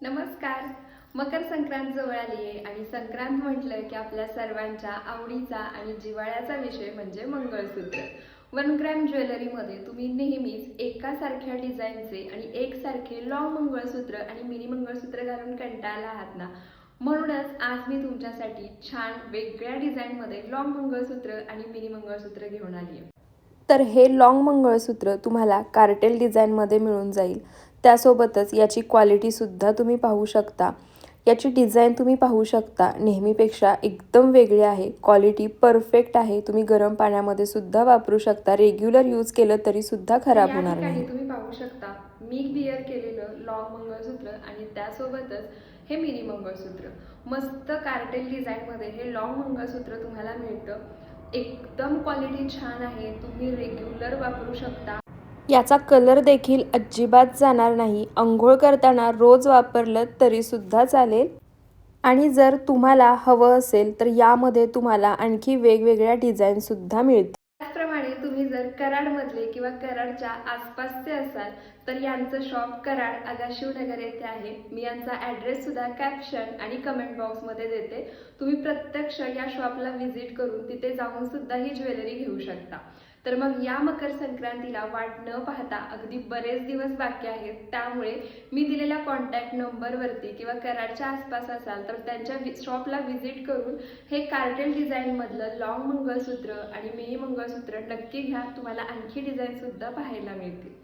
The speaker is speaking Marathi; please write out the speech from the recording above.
नमस्कार. मकर संक्रांत जवळ आली आहे आणि संक्रांत म्हटलं की आपल्या सर्वांच्या आवडीचा आणि जिव्हाळ्याचा विषय म्हणजे मंगळसूत्र. 1 ग्रॅम ज्वेलरीमध्ये तुम्ही नेहमीच एकासारख्या डिझाईनचे आणि एकसारखे लॉंग मंगळसूत्र आणि मिनी मंगळसूत्र घालून कंटाळला आहात ना. म्हणूनच आज मी तुमच्यासाठी छान वेगळ्या डिझाईनमध्ये लॉंग मंगळसूत्र आणि मिनी मंगळसूत्र घेऊन आली आहे. तर हे लॉंग मंगळसूत्र तुम्हाला कार्टेल डिझाईनमध्ये मिळून जाईल. त्यासोबतच याची क्वालिटीसुद्धा तुम्ही पाहू शकता. याची डिझाईन तुम्ही पाहू शकता, नेहमीपेक्षा एकदम वेगळी आहे. क्वालिटी परफेक्ट आहे. तुम्ही गरम पाण्यामध्ये सुद्धा वापरू शकता. रेग्युलर यूज केलं तरीसुद्धा खराब होणार या नाही. ठिकाणी तुम्ही पाहू शकता मी बिअर केलेलं लॉंग मंगळसूत्र आणि त्यासोबतच हे मिनी मंगळसूत्र. मस्त कार्टेल डिझाईनमध्ये हे लॉंग मंगळसूत्र तुम्हाला मिळतं. एकदम क्वालिटी छान आहे. तुम्ही रेग्युलर वापरू शकता. याचा कलर देखील अजिबात जाणार नाही. अंघोळ करताना रोज वापरलं तरीसुद्धा चालेल. आणि जर तुम्हाला हवं असेल तर यामध्ये तुम्हाला आणखी वेगवेगळ्या डिझाईनसुद्धा मिळतील. त्याचप्रमाणे तुम्ही जर कराडमधले किंवा कराडच्या आसपासचे असाल तर यांचं शॉप कराड आगाशिवनगर येथे आहे. मी यांचा ॲड्रेससुद्धा कॅप्शन आणि कमेंट बॉक्समध्ये देते. तुम्ही प्रत्यक्ष या शॉपला व्हिजिट करून तिथे जाऊन सुद्धा ही ज्वेलरी घेऊ शकता. तर मग या मकर संक्रांतीला वाट न पाहता अगदी बरेच दिवस बाकी आहेत, त्यामुळे मी दिलेल्या कॉन्टॅक्ट नंबरवरती किंवा कराडच्या आसपास असाल तर त्यांच्या शॉपला व्हिजिट करून हे कार्टेल डिझाईनमधलं लॉंग मंगळसूत्र आणि मिनी मंगळसूत्र नक्की घ्या. तुम्हाला आणखी डिझाईनसुद्धा पाहायला मिळतील.